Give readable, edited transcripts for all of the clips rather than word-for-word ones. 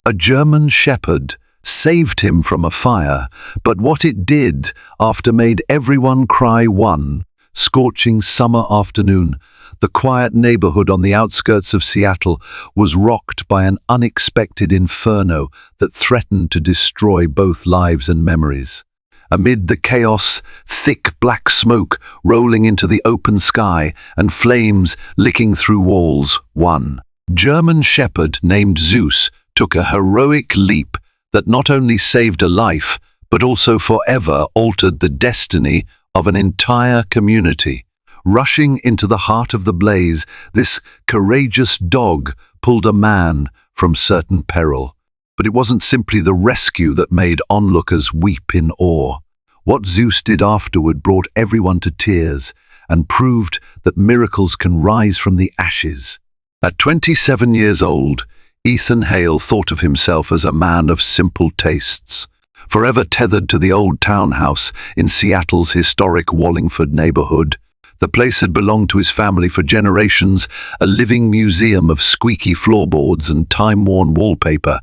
A German shepherd saved him from a fire, but what it did after made everyone cry. One scorching summer afternoon, the quiet neighborhood on the outskirts of Seattle was rocked by an unexpected inferno that threatened to destroy both lives and memories. Amid the chaos, thick black smoke rolling into the open sky and flames licking through walls, one German shepherd named Zeus took a heroic leap that not only saved a life, but also forever altered the destiny of an entire community. Rushing into the heart of the blaze, this courageous dog pulled a man from certain peril. But it wasn't simply the rescue that made onlookers weep in awe. What Zeus did afterward brought everyone to tears and proved that miracles can rise from the ashes. At 27 years old, Ethan Hale thought of himself as a man of simple tastes. Forever tethered to the old townhouse in Seattle's historic Wallingford neighborhood, the place had belonged to his family for generations, a living museum of squeaky floorboards and time-worn wallpaper,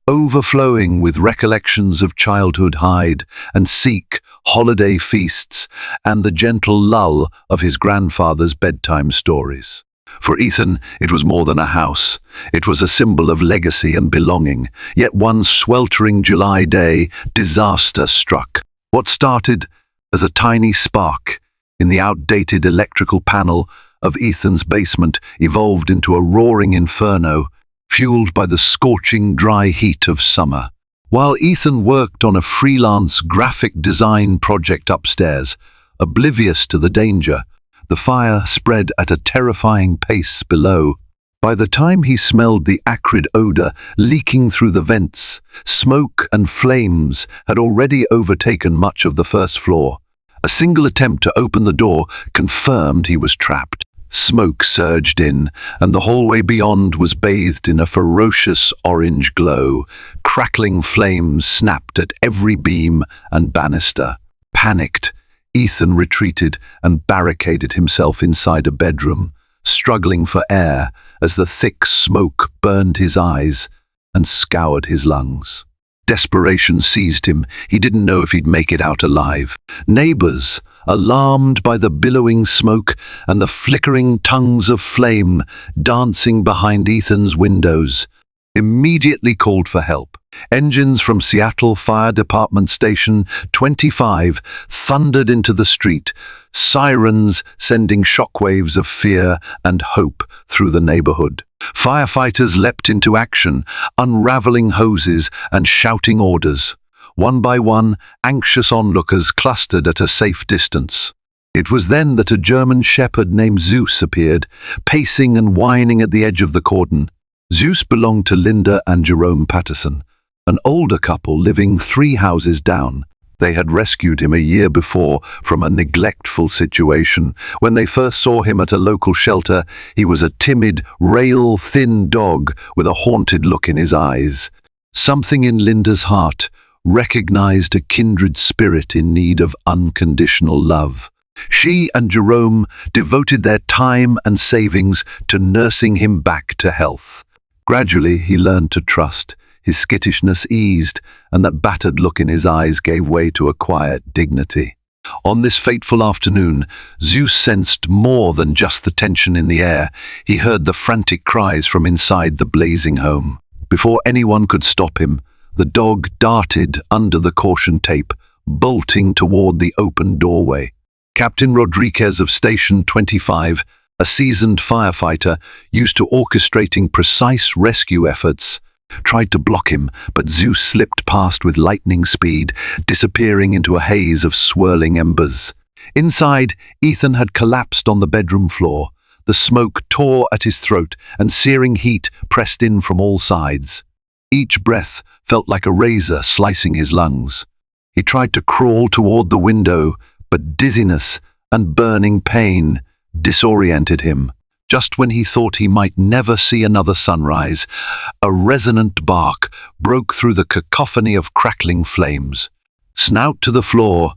overflowing with recollections of childhood hide and seek, holiday feasts, and the gentle lull of his grandfather's bedtime stories. For Ethan, it was more than a house. It was a symbol of legacy and belonging. Yet one sweltering July day, disaster struck. What started as a tiny spark in the outdated electrical panel of Ethan's basement evolved into a roaring inferno, fueled by the scorching dry heat of summer. While Ethan worked on a freelance graphic design project upstairs, oblivious to the danger, the fire spread at a terrifying pace below. By the time he smelled the acrid odor leaking through the vents, smoke and flames had already overtaken much of the first floor. A single attempt to open the door confirmed he was trapped. Smoke surged in, and the hallway beyond was bathed in a ferocious orange glow. Crackling flames snapped at every beam and banister. Panicked, Ethan retreated and barricaded himself inside a bedroom, struggling for air as the thick smoke burned his eyes and scoured his lungs. Desperation seized him. He didn't know if he'd make it out alive. Neighbors, alarmed by the billowing smoke and the flickering tongues of flame dancing behind Ethan's windows, immediately called for help. Engines from Seattle Fire Department Station 25 thundered into the street, sirens sending shockwaves of fear and hope through the neighborhood. Firefighters leapt into action, unraveling hoses and shouting orders. One by one, anxious onlookers clustered at a safe distance. It was then that a German shepherd named Zeus appeared, pacing and whining at the edge of the cordon. Zeus belonged to Linda and Jerome Patterson, an older couple living 3 houses down. They had rescued him a year before from a neglectful situation. When they first saw him at a local shelter, he was a timid, rail-thin dog with a haunted look in his eyes. Something in Linda's heart recognized a kindred spirit in need of unconditional love. She and Jerome devoted their time and savings to nursing him back to health. Gradually, he learned to trust. His skittishness eased, and that battered look in his eyes gave way to a quiet dignity. On this fateful afternoon, Zeus sensed more than just the tension in the air. He heard the frantic cries from inside the blazing home. Before anyone could stop him, the dog darted under the caution tape, bolting toward the open doorway. Captain Rodriguez of Station 25, a seasoned firefighter used to orchestrating precise rescue efforts, tried to block him, but Zeus slipped past with lightning speed, disappearing into a haze of swirling embers. Inside, Ethan had collapsed on the bedroom floor. The smoke tore at his throat, and searing heat pressed in from all sides. Each breath felt like a razor slicing his lungs. He tried to crawl toward the window, but dizziness and burning pain disoriented him. Just when he thought he might never see another sunrise, a resonant bark broke through the cacophony of crackling flames. Snout to the floor,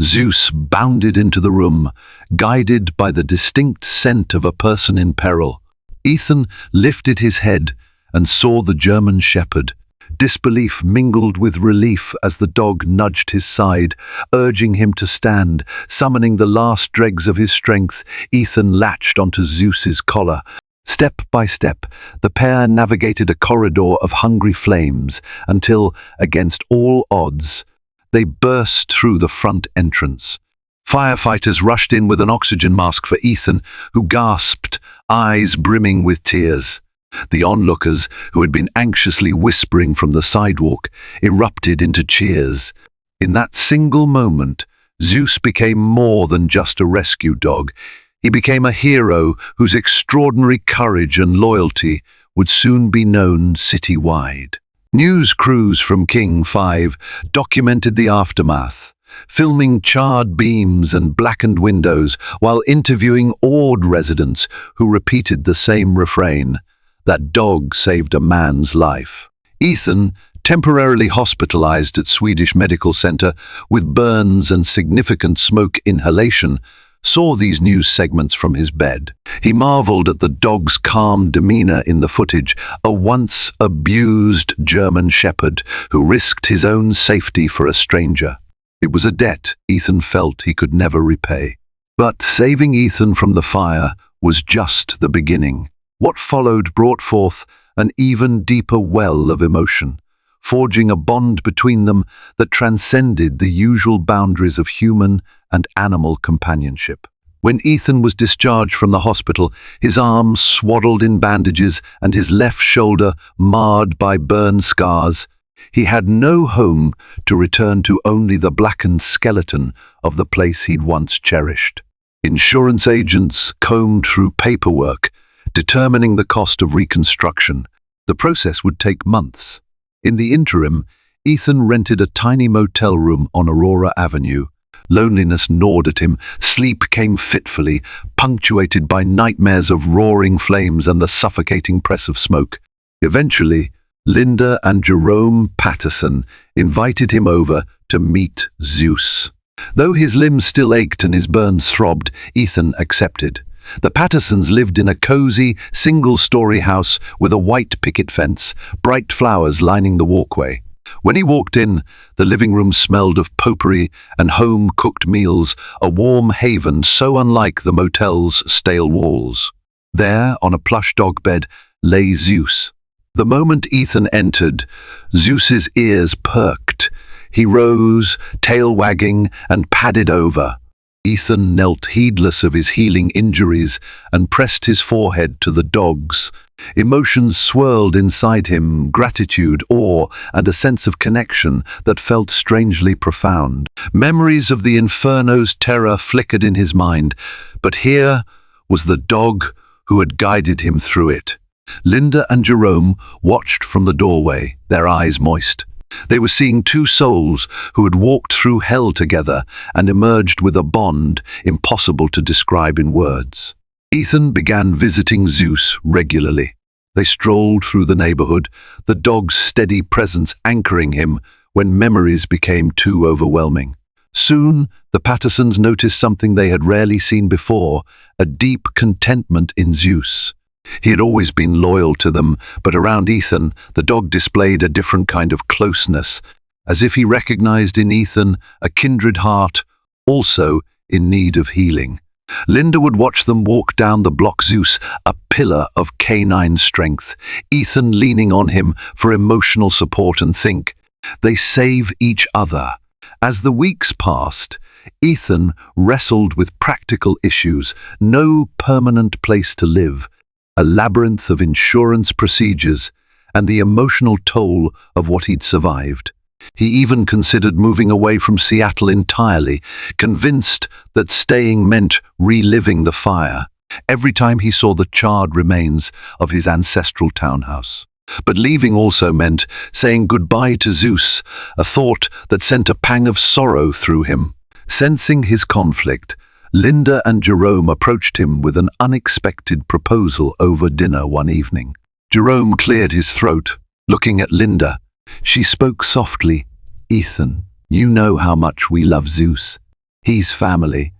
Zeus bounded into the room, guided by the distinct scent of a person in peril. Ethan lifted his head and saw the German shepherd, Disbelief mingled with relief as the dog nudged his side, urging him to stand. Summoning the last dregs of his strength, Ethan latched onto Zeus's collar. Step by step, the pair navigated a corridor of hungry flames until, against all odds, they burst through the front entrance. Firefighters rushed in with an oxygen mask for Ethan, who gasped, eyes brimming with tears. The onlookers, who had been anxiously whispering from the sidewalk, erupted into cheers. In that single moment, Zeus became more than just a rescue dog. He became a hero whose extraordinary courage and loyalty would soon be known citywide. News crews from King 5 documented the aftermath, filming charred beams and blackened windows while interviewing awed residents who repeated the same refrain: "That dog saved a man's life." Ethan, temporarily hospitalized at Swedish Medical Center with burns and significant smoke inhalation, saw these news segments from his bed. He marveled at the dog's calm demeanor in the footage, a once abused German shepherd who risked his own safety for a stranger. It was a debt Ethan felt he could never repay. But saving Ethan from the fire was just the beginning. What followed brought forth an even deeper well of emotion, forging a bond between them that transcended the usual boundaries of human and animal companionship. When Ethan was discharged from the hospital, his arm swaddled in bandages and his left shoulder marred by burn scars, he had no home to return to, only the blackened skeleton of the place he'd once cherished. Insurance agents combed through paperwork, determining the cost of reconstruction. The process would take months. In the interim, Ethan rented a tiny motel room on Aurora Avenue. Loneliness gnawed at him. Sleep came fitfully, punctuated by nightmares of roaring flames and the suffocating press of smoke. Eventually, Linda and Jerome Patterson invited him over to meet Zeus. Though his limbs still ached and his burns throbbed, Ethan accepted. The Pattersons lived in a cozy, single-story house with a white picket fence, bright flowers lining the walkway. When he walked in, the living room smelled of potpourri and home-cooked meals, a warm haven so unlike the motel's stale walls. There, on a plush dog bed, lay Zeus. The moment Ethan entered, Zeus's ears perked. He rose, tail wagging, and padded over. Ethan knelt heedless of his healing injuries and pressed his forehead to the dog's. Emotions swirled inside him, gratitude, awe, and a sense of connection that felt strangely profound. Memories of the Inferno's terror flickered in his mind, but here was the dog who had guided him through it. Linda and Jerome watched from the doorway, their eyes moist. They were seeing two souls who had walked through hell together and emerged with a bond impossible to describe in words. Ethan began visiting Zeus regularly. They strolled through the neighborhood, the dog's steady presence anchoring him when memories became too overwhelming. Soon, the Pattersons noticed something they had rarely seen before, a deep contentment in Zeus. He had always been loyal to them, but around Ethan, the dog displayed a different kind of closeness, as if he recognized in Ethan a kindred heart, also in need of healing. Linda would watch them walk down the block, Zeus, a pillar of canine strength, Ethan leaning on him for emotional support, and think, they save each other. As the weeks passed, Ethan wrestled with practical issues, no permanent place to live, a labyrinth of insurance procedures, and the emotional toll of what he'd survived. He even considered moving away from Seattle entirely, convinced that staying meant reliving the fire, every time he saw the charred remains of his ancestral townhouse. But leaving also meant saying goodbye to Zeus, a thought that sent a pang of sorrow through him. Sensing his conflict, Linda and Jerome approached him with an unexpected proposal over dinner one evening. Jerome cleared his throat, looking at Linda. She spoke softly. "Ethan, you know how much we love Zeus. He's family.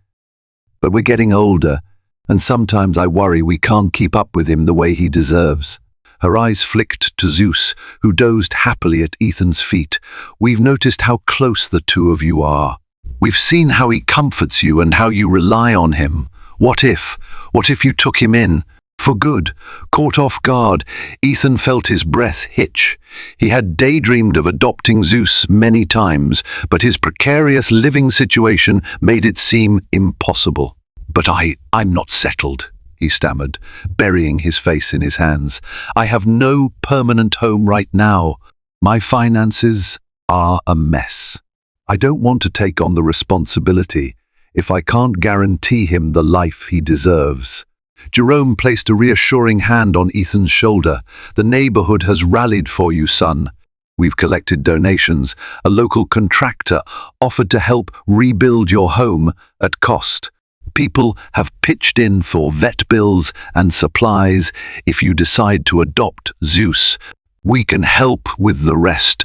But we're getting older, and sometimes I worry we can't keep up with him the way he deserves." Her eyes flicked to Zeus, who dozed happily at Ethan's feet. "We've noticed how close the two of you are. We've seen how he comforts you and how you rely on him. What if you took him in? For good." Caught off guard, Ethan felt his breath hitch. He had daydreamed of adopting Zeus many times, but his precarious living situation made it seem impossible. "But I'm not settled," he stammered, burying his face in his hands. "I have no permanent home right now. My finances are a mess. I don't want to take on the responsibility if I can't guarantee him the life he deserves." Jerome placed a reassuring hand on Ethan's shoulder. "The neighborhood has rallied for you, son. We've collected donations. A local contractor offered to help rebuild your home at cost. People have pitched in for vet bills and supplies. If you decide to adopt Zeus, we can help with the rest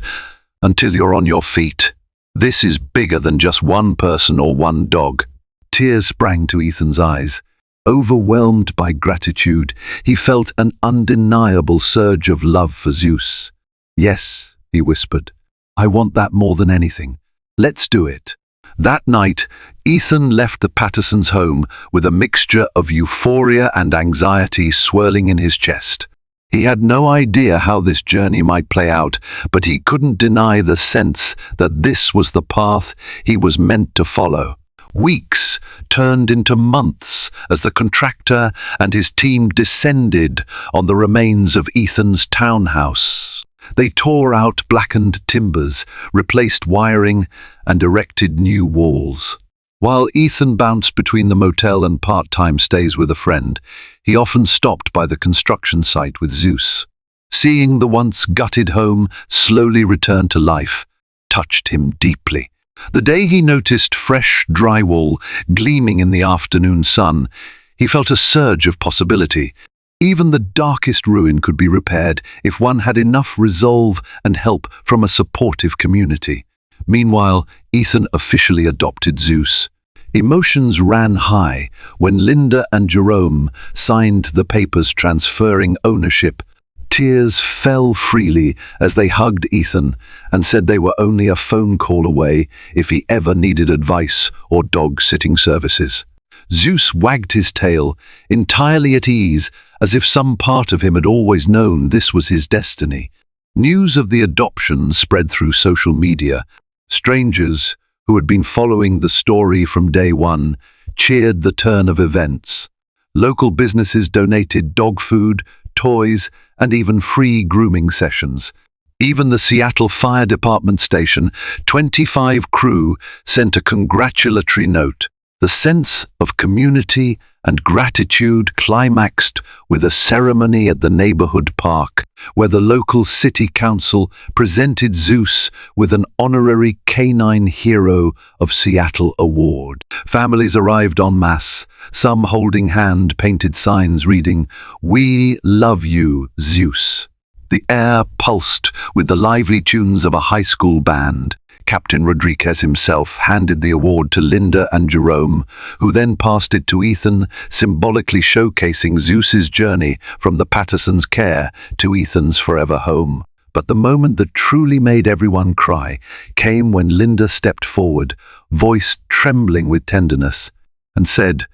until you're on your feet. This is bigger than just one person or one dog." Tears sprang to Ethan's eyes. Overwhelmed by gratitude, he felt an undeniable surge of love for Zeus. "Yes," he whispered, "I want that more than anything. Let's do it." That night, Ethan left the Pattersons' home with a mixture of euphoria and anxiety swirling in his chest. He had no idea how this journey might play out, but he couldn't deny the sense that this was the path he was meant to follow. Weeks turned into months as the contractor and his team descended on the remains of Ethan's townhouse. They tore out blackened timbers, replaced wiring, and erected new walls. While Ethan bounced between the motel and part-time stays with a friend, he often stopped by the construction site with Zeus. Seeing the once gutted home slowly return to life touched him deeply. The day he noticed fresh drywall gleaming in the afternoon sun, he felt a surge of possibility. Even the darkest ruin could be repaired if one had enough resolve and help from a supportive community. Meanwhile, Ethan officially adopted Zeus. Emotions ran high when Linda and Jerome signed the papers transferring ownership. Tears fell freely as they hugged Ethan and said they were only a phone call away if he ever needed advice or dog-sitting services. Zeus wagged his tail, entirely at ease, as if some part of him had always known this was his destiny. News of the adoption spread through social media. Strangers, who had been following the story from day one, cheered the turn of events. Local businesses donated dog food, toys, and even free grooming sessions. Even the Seattle Fire Department station, 25 crew, sent a congratulatory note. The sense of community and gratitude climaxed with a ceremony at the neighborhood park, where the local city council presented Zeus with an honorary Canine Hero of Seattle award. Families arrived en masse, some holding hand-painted signs reading, "We love you, Zeus." The air pulsed with the lively tunes of a high school band. Captain Rodriguez himself handed the award to Linda and Jerome, who then passed it to Ethan, symbolically showcasing Zeus's journey from the Pattersons' care to Ethan's forever home. But the moment that truly made everyone cry came when Linda stepped forward, voice trembling with tenderness, and said,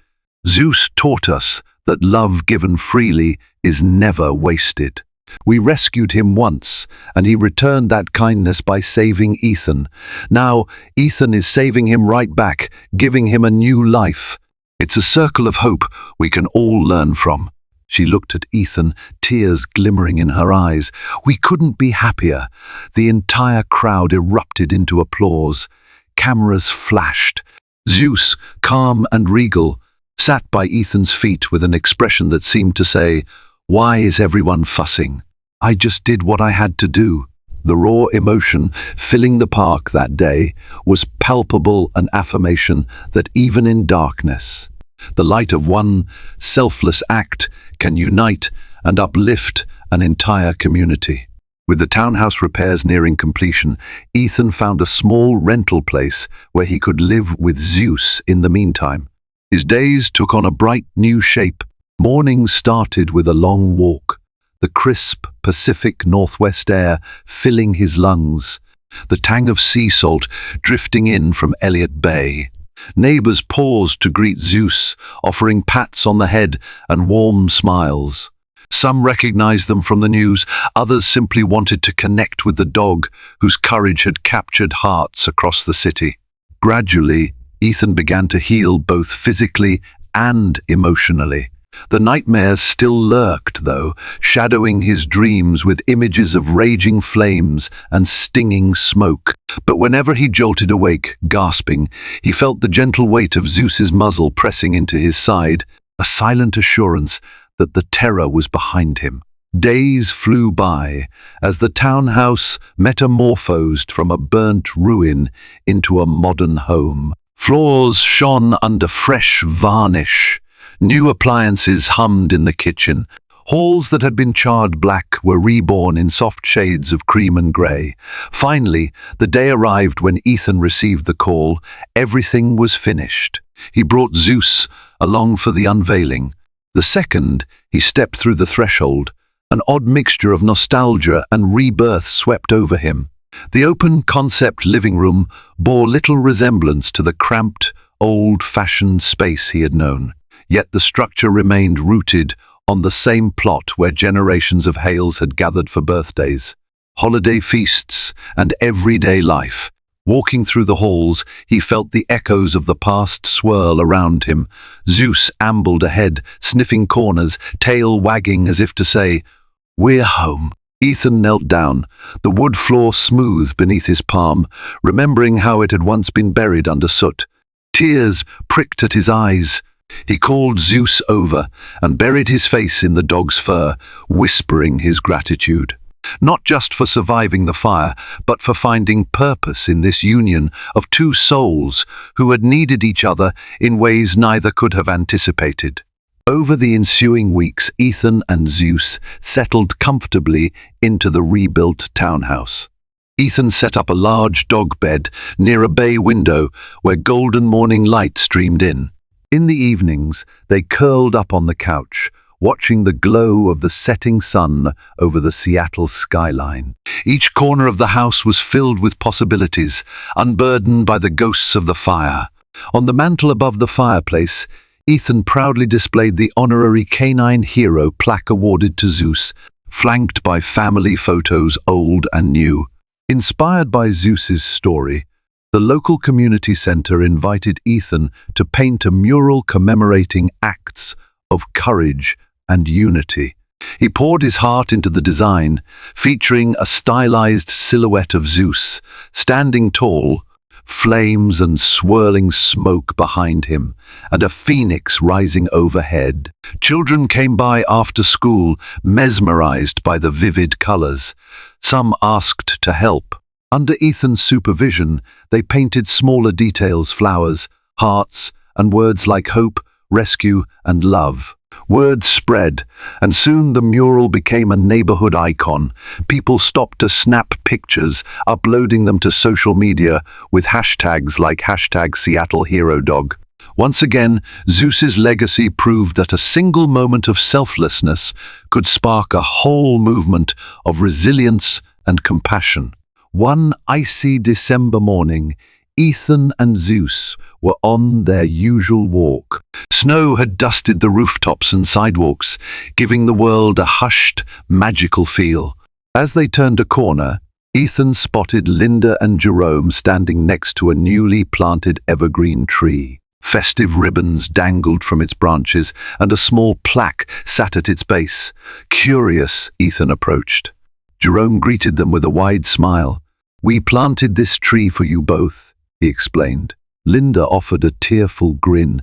"Zeus taught us that love given freely is never wasted. We rescued him once, and he returned that kindness by saving Ethan. Now, Ethan is saving him right back, giving him a new life. It's a circle of hope we can all learn from." She looked at Ethan, tears glimmering in her eyes. "We couldn't be happier." The entire crowd erupted into applause. Cameras flashed. Zeus, calm and regal, sat by Ethan's feet with an expression that seemed to say, "Why is everyone fussing? I just did what I had to do." The raw emotion filling the park that day was palpable, an affirmation that even in darkness, the light of one selfless act can unite and uplift an entire community. With the townhouse repairs nearing completion, Ethan found a small rental place where he could live with Zeus in the meantime. His days took on a bright new shape. Mornings started with a long walk. the crisp Pacific Northwest air filling his lungs, the tang of sea salt drifting in from Elliott Bay. Neighbors paused to greet Zeus, offering pats on the head and warm smiles. Some recognized them from the news, others simply wanted to connect with the dog whose courage had captured hearts across the city. Gradually, Ethan began to heal both physically and emotionally. The nightmares still lurked, though, shadowing his dreams with images of raging flames and stinging smoke. But whenever he jolted awake, gasping, he felt the gentle weight of Zeus's muzzle pressing into his side, a silent assurance that the terror was behind him. Days flew by as the townhouse metamorphosed from a burnt ruin into a modern home. Floors shone under fresh varnish. New appliances hummed in the kitchen. Halls that had been charred black were reborn in soft shades of cream and grey. Finally, the day arrived when Ethan received the call. Everything was finished. He brought Zeus along for the unveiling. The second he stepped through the threshold, an odd mixture of nostalgia and rebirth swept over him. The open-concept living room bore little resemblance to the cramped, old-fashioned space he had known. Yet the structure remained rooted on the same plot where generations of Hales had gathered for birthdays, holiday feasts, and everyday life. Walking through the halls, he felt the echoes of the past swirl around him. Zeus ambled ahead, sniffing corners, tail wagging as if to say, "We're home." Ethan knelt down, the wood floor smooth beneath his palm, remembering how it had once been buried under soot. Tears pricked at his eyes. He called Zeus over and buried his face in the dog's fur, whispering his gratitude. Not just for surviving the fire, but for finding purpose in this union of two souls who had needed each other in ways neither could have anticipated. Over the ensuing weeks, Ethan and Zeus settled comfortably into the rebuilt townhouse. Ethan set up a large dog bed near a bay window where golden morning light streamed in. In the evenings, they curled up on the couch, watching the glow of the setting sun over the Seattle skyline. Each corner of the house was filled with possibilities, unburdened by the ghosts of the fire. On the mantel above the fireplace, Ethan proudly displayed the honorary Canine Hero plaque awarded to Zeus, flanked by family photos old and new. Inspired by Zeus's story, the local community center invited Ethan to paint a mural commemorating acts of courage and unity. He poured his heart into the design, featuring a stylized silhouette of Zeus, standing tall, flames and swirling smoke behind him, and a phoenix rising overhead. Children came by after school, mesmerized by the vivid colors. Some asked to help. Under Ethan's supervision, they painted smaller details, flowers, hearts, and words like hope, rescue, and love. Word spread, and soon the mural became a neighborhood icon. People stopped to snap pictures, uploading them to social media with hashtags like #SeattleHeroDog. Once again, Zeus's legacy proved that a single moment of selflessness could spark a whole movement of resilience and compassion. One icy December morning, Ethan and Zeus were on their usual walk. Snow had dusted the rooftops and sidewalks, giving the world a hushed, magical feel. As they turned a corner, Ethan spotted Linda and Jerome standing next to a newly planted evergreen tree. Festive ribbons dangled from its branches, and a small plaque sat at its base. Curious, Ethan approached. Jerome greeted them with a wide smile. "We planted this tree for you both," he explained. Linda offered a tearful grin.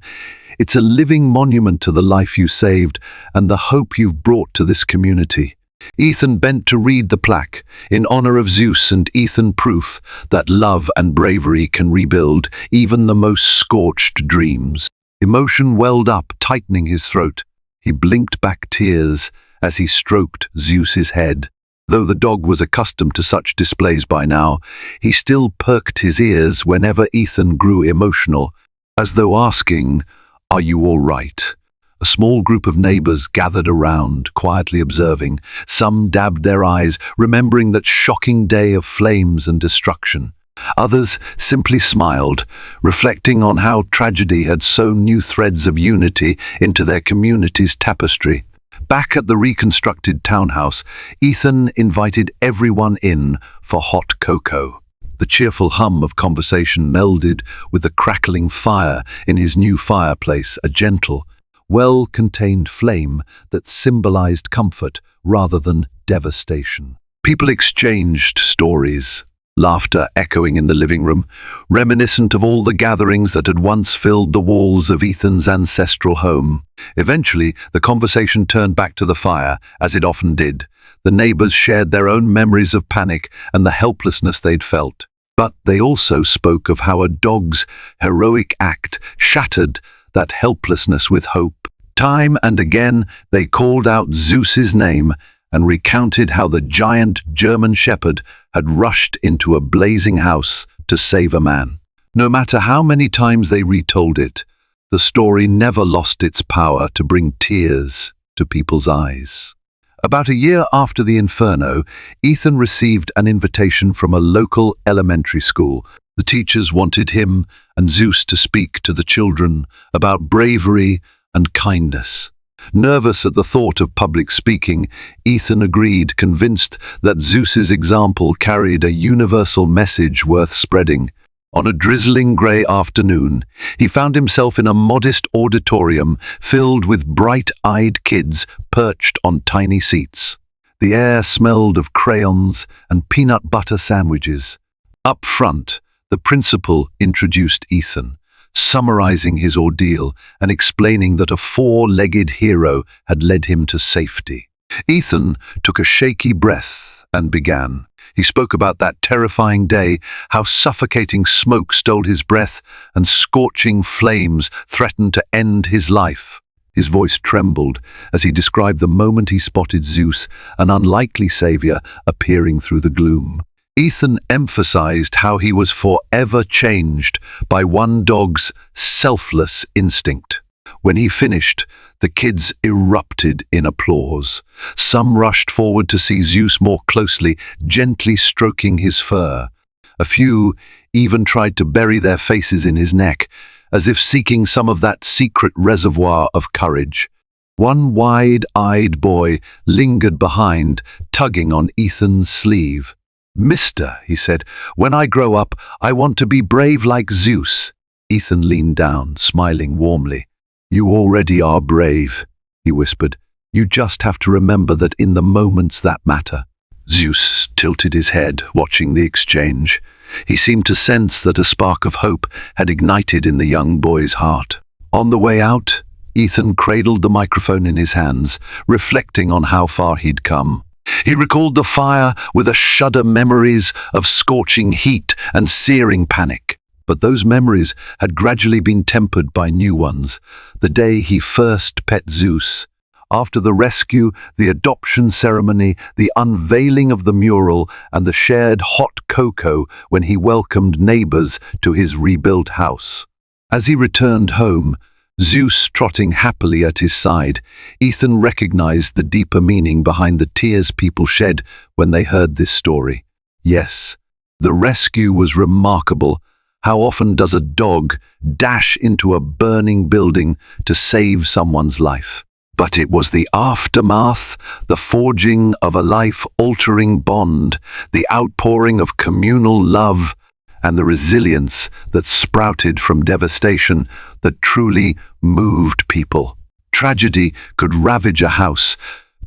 "It's a living monument to the life you saved and the hope you've brought to this community." Ethan bent to read the plaque, in honor of Zeus and Ethan, proof that love and bravery can rebuild even the most scorched dreams. Emotion welled up, tightening his throat. He blinked back tears as he stroked Zeus's head. Though the dog was accustomed to such displays by now, he still perked his ears whenever Ethan grew emotional, as though asking, "Are you all right?" A small group of neighbors gathered around, quietly observing. Some dabbed their eyes, remembering that shocking day of flames and destruction. Others simply smiled, reflecting on how tragedy had sewn new threads of unity into their community's tapestry. Back at the reconstructed townhouse, Ethan invited everyone in for hot cocoa. The cheerful hum of conversation melded with the crackling fire in his new fireplace, a gentle, well-contained flame that symbolized comfort rather than devastation. People exchanged stories, laughter echoing in the living room, reminiscent of all the gatherings that had once filled the walls of Ethan's ancestral home. Eventually, the conversation turned back to the fire, as it often did. The neighbors shared their own memories of panic and the helplessness they'd felt. But they also spoke of how a dog's heroic act shattered that helplessness with hope. Time and again, they called out Zeus's name and recounted how the giant German shepherd had rushed into a blazing house to save a man. No matter how many times they retold it, the story never lost its power to bring tears to people's eyes. About a year after the inferno, Ethan received an invitation from a local elementary school. The teachers wanted him and Zeus to speak to the children about bravery and kindness. Nervous at the thought of public speaking, Ethan agreed, convinced that Zeus's example carried a universal message worth spreading. On a drizzling grey afternoon, he found himself in a modest auditorium filled with bright-eyed kids perched on tiny seats. The air smelled of crayons and peanut butter sandwiches. Up front, the principal introduced Ethan, summarizing his ordeal and explaining that a four-legged hero had led him to safety. Ethan took a shaky breath and began. He spoke about that terrifying day, how suffocating smoke stole his breath and scorching flames threatened to end his life. His voice trembled as he described the moment he spotted Zeus, an unlikely savior, appearing through the gloom. Ethan emphasized how he was forever changed by one dog's selfless instinct. When he finished, the kids erupted in applause. Some rushed forward to see Zeus more closely, gently stroking his fur. A few even tried to bury their faces in his neck, as if seeking some of that secret reservoir of courage. One wide-eyed boy lingered behind, tugging on Ethan's sleeve. "Mister," he said, "when I grow up, I want to be brave like Zeus." Ethan leaned down, smiling warmly. "You already are brave," he whispered. "You just have to remember that in the moments that matter." Zeus tilted his head, watching the exchange. He seemed to sense that a spark of hope had ignited in the young boy's heart. On the way out, Ethan cradled the microphone in his hands, reflecting on how far he'd come. He recalled the fire with a shudder, memories of scorching heat and searing panic. But those memories had gradually been tempered by new ones. The day he first pet Zeus. After the rescue, the adoption ceremony, the unveiling of the mural, and the shared hot cocoa when he welcomed neighbors to his rebuilt house. As he returned home, Zeus trotting happily at his side, Ethan recognized the deeper meaning behind the tears people shed when they heard this story. Yes, the rescue was remarkable. How often does a dog dash into a burning building to save someone's life? But it was the aftermath, the forging of a life-altering bond, the outpouring of communal love, and the resilience that sprouted from devastation that truly moved people. Tragedy could ravage a house,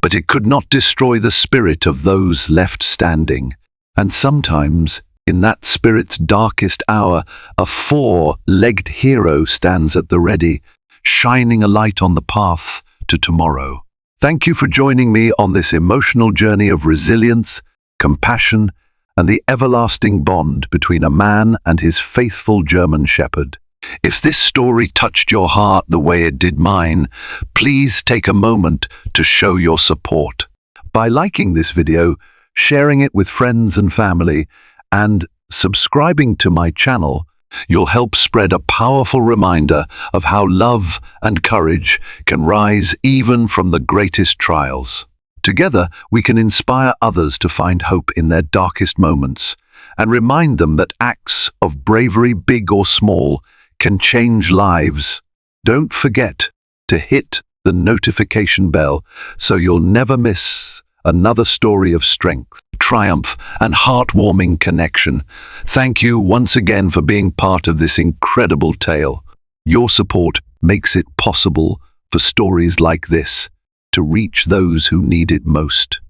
but it could not destroy the spirit of those left standing. And sometimes, in that spirit's darkest hour, a four-legged hero stands at the ready, shining a light on the path to tomorrow. Thank you for joining me on this emotional journey of resilience, compassion, and the everlasting bond between a man and his faithful German shepherd. If this story touched your heart the way it did mine, please take a moment to show your support by liking this video, sharing it with friends and family, and subscribing to my channel You'll help spread a powerful reminder of how love and courage can rise even from the greatest trials. Together, we can inspire others to find hope in their darkest moments and remind them that acts of bravery, big or small, can change lives. Don't forget to hit the notification bell so you'll never miss another story of strength, triumph, and heartwarming connection. Thank you once again for being part of this incredible tale. Your support makes it possible for stories like this to reach those who need it most.